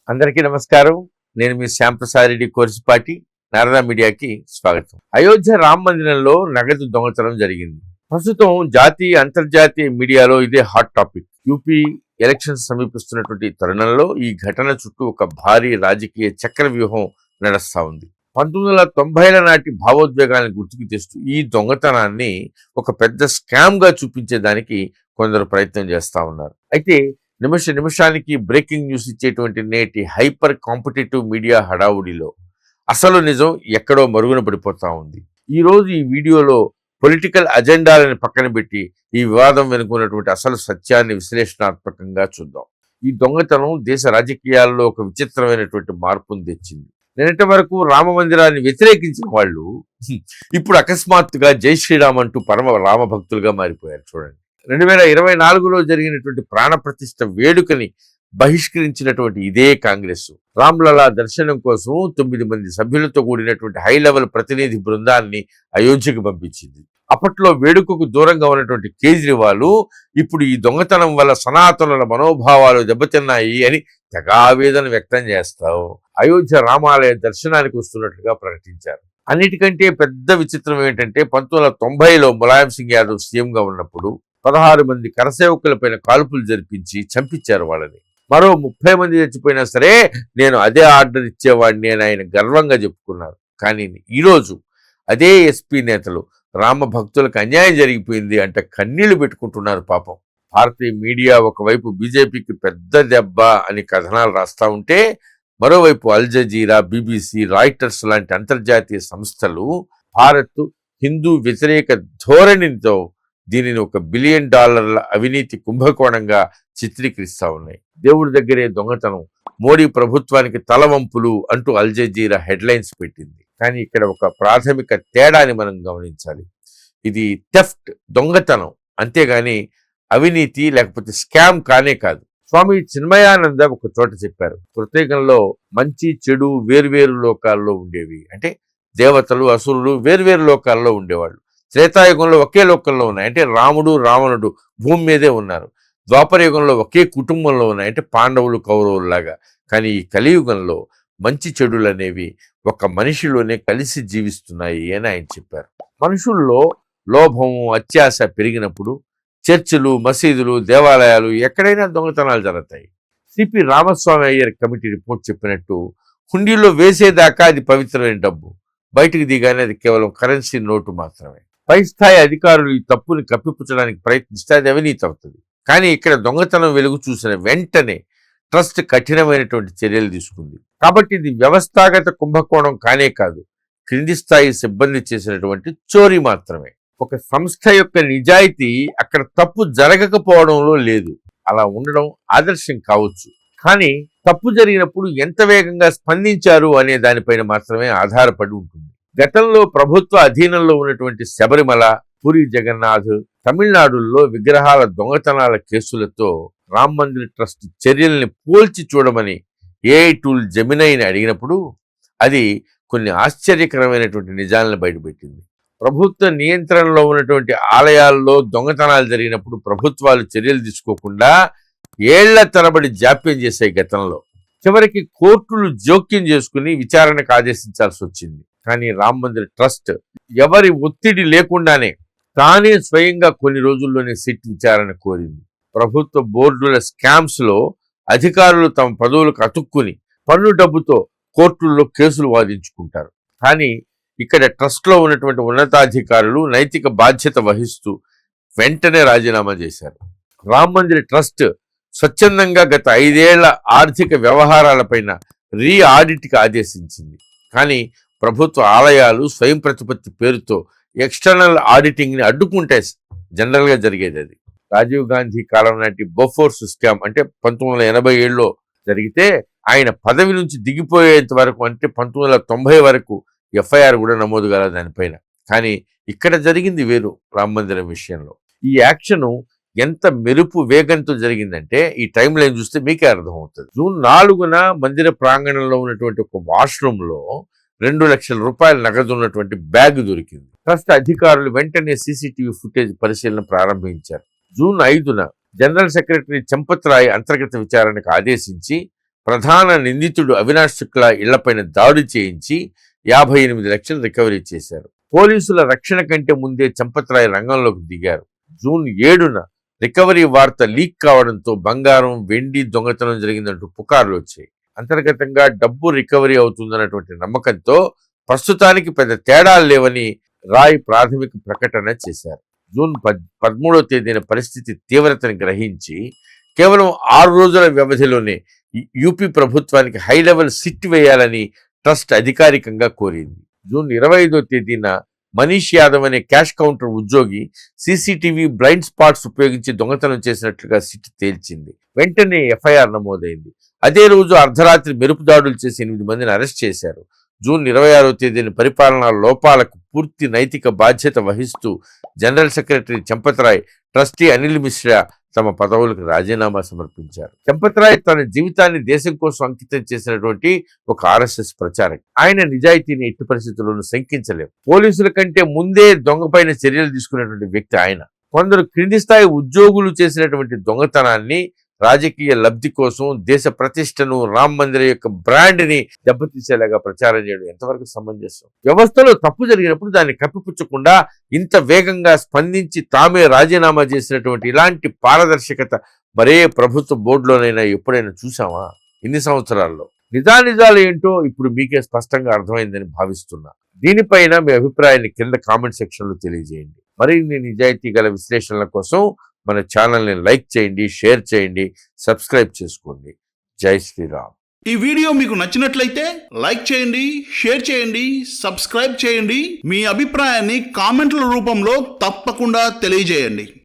అందరికీ నమస్కారం. నేను మీ శ్యాంప్రసాద్ రెడ్డి కోర్సుపాటి. నారదా మీడియాకి స్వాగతం. అయోధ్య రామ మందిరంలో నగదు దొంగతనం జరిగింది. ప్రస్తుతం జాతీయ అంతర్జాతీయ మీడియాలో ఇదే హాట్ టాపిక్. యూపీ ఎలక్షన్స్ సమీపిస్తున్నటువంటి తరుణంలో ఈ ఘటన చుట్టూ ఒక భారీ రాజకీయ చక్ర వ్యూహం నడుస్తా ఉంది. 1990ల నాటి భావోద్వేగాలను గుర్తుకు తెస్తూ ఈ దొంగతనాన్ని ఒక పెద్ద స్కామ్ గా చూపించేదానికి కొందరు ప్రయత్నం చేస్తా ఉన్నారు. అయితే నిమిషానికి బ్రేకింగ్ న్యూస్ ఇచ్చేటువంటి నేటి హైపర్ కాంపిటేటివ్ మీడియా హడావుడిలో అసలు నిజం ఎక్కడో మరుగున పడిపోతా ఉంది. ఈరోజు ఈ వీడియోలో పొలిటికల్ అజెండాలను పక్కన పెట్టి ఈ వివాదం వెనుకున్నటువంటి అసలు సత్యాన్ని విశ్లేషణాత్మకంగా చూద్దాం. ఈ దొంగతనం దేశ రాజకీయాల్లో ఒక విచిత్రమైనటువంటి మార్పును తెచ్చింది. నిన్నటి వరకు రామ మందిరాన్ని వ్యతిరేకించిన వాళ్ళు ఇప్పుడు అకస్మాత్తుగా జై శ్రీరామ్ అంటూ పరమ రామ భక్తులుగా మారిపోయారు. చూడండి, 2024లో జరిగినటువంటి ప్రాణప్రతిష్ఠ వేడుకని బహిష్కరించినటువంటి ఇదే కాంగ్రెస్ రామ్లలా దర్శనం కోసం 9 మంది సభ్యులతో కూడినటువంటి హై లెవెల్ ప్రతినిధి బృందాన్ని అయోధ్యకు పంపించింది. అప్పట్లో వేడుకకు దూరంగా ఉన్నటువంటి కేజ్రీవాల్ ఇప్పుడు ఈ దొంగతనం వల్ల సనాతనుల మనోభావాలు దెబ్బతిన్నాయి అని తెగ ఆవేదన వ్యక్తం చేస్తావు అయోధ్య రామాలయ దర్శనానికి వస్తున్నట్లుగా ప్రకటించారు. అన్నిటికంటే పెద్ద విచిత్రం ఏంటంటే 1990లో ములాయం సింగ్ యాదవ్ సీఎంగా ఉన్నప్పుడు 16 మంది కరసేవకులపైన కాల్పులు జరిపించి చంపించారు వాళ్ళని. మరో 30 మంది చచ్చిపోయినా సరే నేను అదే ఆర్డర్ ఇచ్చేవాడిని అని ఆయన గర్వంగా చెప్పుకున్నారు. కానీ ఈరోజు అదే ఎస్పీ నేతలు రామ భక్తులకు అన్యాయం జరిగిపోయింది అంటే కన్నీళ్లు పెట్టుకుంటున్నారు పాపం. భారతీయ మీడియా ఒకవైపు బీజేపీకి పెద్ద దెబ్బ అని కథనాలు రాస్తా ఉంటే, మరోవైపు అల్ జజీరా, బీబీసీ, రాయిటర్స్ లాంటి అంతర్జాతీయ సంస్థలు భారత్ హిందూ వ్యతిరేక ధోరణితో దీనిని ఒక $1 బిలియన్ అవినీతి కుంభకోణంగా చిత్రీకరిస్తా ఉన్నాయి. దేవుడి దగ్గరే దొంగతనం, మోడీ ప్రభుత్వానికి తలవంపులు అంటూ అల్ జజీరా హెడ్లైన్స్ పెట్టింది. కానీ ఇక్కడ ఒక ప్రాథమిక తేడాని మనం గమనించాలి. ఇది థెఫ్ట్, దొంగతనం, అంతేగాని అవినీతి లేకపోతే స్కామ్ కానే కాదు. స్వామి చిన్మయానంద ఒక చోట చెప్పారు, కృతయుగంలో మంచి చెడు వేర్వేరు లోకాల్లో ఉండేవి. అంటే దేవతలు అసురులు వేర్వేరు లోకాల్లో ఉండేవాళ్ళు. త్రేతాయుగంలో ఒకే లోకంలో ఉన్నాయి, అంటే రాముడు రావణుడు భూమి మీదే ఉన్నారు. ద్వాపరయుగంలో ఒకే కుటుంబంలో ఉన్నాయి, అంటే పాండవులు కౌరవుల్లాగా. కానీ ఈ కలియుగంలో మంచి చెడులు అనేవి ఒక మనిషిలోనే కలిసి జీవిస్తున్నాయి అని ఆయన చెప్పారు. మనుషుల్లో లోభం, అత్యాశ పెరిగినప్పుడు చర్చిలు, మసీదులు, దేవాలయాలు ఎక్కడైనా దొంగతనాలు జరుగుతాయి. CP Ramaswamy Iyer committee report చెప్పినట్టు హుండీలో వేసేదాకా అది పవిత్రమైన డబ్బు, బయటికి దిగానే అది కేవలం కరెన్సీ నోటు మాత్రమే. పై స్థాయి అధికారులు ఈ తప్పుని కప్పిపుచ్చడానికి ప్రయత్నిస్తే అది అవినీతి అవుతుంది. కానీ ఇక్కడ దొంగతనం వెలుగు చూసిన వెంటనే ట్రస్ట్ కఠినమైనటువంటి చర్యలు తీసుకుంది. కాబట్టి ఇది వ్యవస్థాగత కుంభకోణం కానే కాదు, క్రింది స్థాయి సిబ్బంది చేసినటువంటి చోరీ మాత్రమే. ఒక సంస్థ యొక్క నిజాయితీ అక్కడ తప్పు జరగకపోవడంలో లేదు. అలా ఉండడం ఆదర్శం కావచ్చు, కానీ తప్పు జరిగినప్పుడు ఎంత వేగంగా స్పందించారు అనే దానిపైన మాత్రమే ఆధారపడి ఉంటుంది. గతంలో ప్రభుత్వ అధీనంలో ఉన్నటువంటి శబరిమల, పూరి జగన్నాథ్, తమిళనాడుల్లో విగ్రహాల దొంగతనాల కేసులతో రామ్ మందిర్ ట్రస్ట్ చర్యల్ని పోల్చి చూడమని ఏఐ టూల్ జెమినైని అడిగినప్పుడు అది కొన్ని ఆశ్చర్యకరమైనటువంటి నిజాలను బయటపెట్టింది. ప్రభుత్వ నియంత్రణలో ఉన్నటువంటి ఆలయాల్లో దొంగతనాలు జరిగినప్పుడు ప్రభుత్వాలు చర్యలు తీసుకోకుండా ఏళ్ల తరబడి జాప్యం చేసే గతంలో చివరికి కోర్టులు జోక్యం చేసుకుని విచారణకు ఆదేశించాల్సి వచ్చింది. కానీ రామ్ మందిర్ ట్రస్ట్ ఎవరి ఒత్తిడి లేకుండానే తానే స్వయంగా కొన్ని రోజుల్లోనే సిట్ విచారణ కోరింది. ప్రభుత్వ బోర్డుల స్కామ్స్ లో అధికారులు తమ పదవులకు అతుక్కుని పన్ను డబ్బుతో కోర్టుల్లో కేసులు వాదించుకుంటారు. కానీ ఇక్కడ ట్రస్ట్లో ఉన్నటువంటి ఉన్నతాధికారులు నైతిక బాధ్యత వహిస్తూ వెంటనే రాజీనామా చేశారు. రామ్ మందిర్ ట్రస్ట్ స్వచ్ఛందంగా గత 5 ఏళ్ల ఆర్థిక వ్యవహారాలపైన ఆడిట్కి ఆదేశించింది. కానీ ప్రభుత్వ ఆలయాలు స్వయం ప్రతిపత్తి పేరుతో ఎక్స్టర్నల్ ఆడిటింగ్ని అడ్డుకుంటే జనరల్గా జరిగేది. అది రాజీవ్ గాంధీ కాలం నాటి బోఫోర్స్ స్కామ్ అంటే 1987లో జరిగితే ఆయన పదవి నుంచి దిగిపోయేంత వరకు, అంటే 1990 వరకు ఎఫ్ఐఆర్ కూడా నమోదు కాలేదు దానిపైన. కానీ ఇక్కడ జరిగింది వేరు. రామ మందిరం విషయంలో ఈ యాక్షను ఎంత మెరుపు వేగంతో జరిగిందంటే ఈ టైం లైన్ చూస్తే మీకే అర్థమవుతుంది. జూన్ 4న మందిర ప్రాంగణంలో ఉన్నటువంటి ఒక వాష్రూమ్లో 2 లక్షల రూపాయల నగదు ఉన్నటువంటి బ్యాగ్ దొరికింది. ట్రస్ట్ అధికారులు వెంటనే సీసీటీవీ ఫుటేజ్ పరిశీలన ప్రారంభించారు. జూన్ 5న జనరల్ సెక్రటరీ చంపత్ రాయ్ అంతర్గత విచారణకు ఆదేశించి ప్రధాన నిందితుడు అవినాష్ శుక్లా ఇళ్లపైన దాడి చేయించి 58 లక్షలు రికవరీ చేశారు. పోలీసుల రక్షణ కంటే ముందే చంపత్రాయ్ రంగంలోకి దిగారు. జూన్ 7న రికవరీ వార్త లీక్ కావడంతో బంగారం, వెండి దొంగతనం జరిగిందంటూ పుకార్లు వచ్చాయి. అంతర్గతంగా డబ్బు రికవరీ అవుతుందన్నటువంటి నమ్మకంతో ప్రస్తుతానికి పెద్ద తేడాలు లేవని రాయ్ ప్రాథమిక ప్రకటన చేశారు. జూన్ 13వ తేదీన పరిస్థితి తీవ్రతని గ్రహించి కేవలం 6 రోజుల వ్యవధిలోనే యూపీ ప్రభుత్వానికి హై లెవెల్ సిట్ వేయాలని ట్రస్ట్ అధికారికంగా కోరింది. జూన్ 25వ తేదీన మనీష్ యాదవ్ అనే క్యాష్ కౌంటర్ ఉద్యోగి సీసీటీవీ బ్లైండ్ స్పాట్స్ ఉపయోగించి దొంగతనం చేసినట్లుగా సిట్ తేల్చింది. వెంటనే ఎఫ్ఐఆర్ నమోదైంది. అదే రోజు అర్ధరాత్రి మెరుపు దాడులు చేసి 8 మందిని అరెస్ట్ చేశారు. జూన్ 26వ తేదీన పరిపాలనా లోపాలకు పూర్తి నైతిక బాధ్యత వహిస్తూ general secretary Champat Rai, trustee Anil Mishra తమ పదవులకు రాజీనామా సమర్పించారు. చంపత్రాయ్ తన జీవితాన్ని దేశం కోసం అంకితం చేసినటువంటి ఒక ఆర్ఎస్ఎస్ ప్రచారక్. ఆయన నిజాయితీని ఎట్టి పరిస్థితుల్లోనూ శంకించలేం. పోలీసుల కంటే ముందే దొంగపైన చర్యలు తీసుకునేటువంటి వ్యక్తి ఆయన. కొందరు క్రింది స్థాయి ఉద్యోగులు చేసినటువంటి దొంగతనాన్ని రాజకీయ లబ్ధి కోసం దేశ ప్రతిష్టను, రామ్ మందిర్ యొక్క బ్రాండ్ ని దెబ్బతీసేలాగా ప్రచారం చేయడం ఎంతవరకు సమంజసం? వ్యవస్థలో తప్పు జరిగినప్పుడు దాన్ని కప్పిపుచ్చకుండా ఇంత వేగంగా స్పందించి తామే రాజీనామా చేసినటువంటి ఇలాంటి పారదర్శకత మరే ప్రభుత్వ బోర్డులోనైనా ఎప్పుడైనా చూసామా? ఇన్ని సంవత్సరాల్లో నిజాలు ఏంటో ఇప్పుడు మీకే స్పష్టంగా అర్థమైందని భావిస్తున్నా. దీనిపైన మీ అభిప్రాయాన్ని కింద కామెంట్ సెక్షన్ లో తెలియజేయండి. మరిన్ని నిజాయితీ గల విశ్లేషణల కోసం మన ఛానల్ని లైక్ చేయండి, షేర్ చేయండి, సబ్స్క్రైబ్ చేసుకోండి. జై శ్రీరామ్. ఈ వీడియో మీకు నచ్చినట్లయితే లైక్ చేయండి, షేర్ చేయండి, సబ్స్క్రైబ్ చేయండి. మీ అభిప్రాయాన్ని కామెంట్ల రూపంలో తప్పకుండా తెలియజేయండి.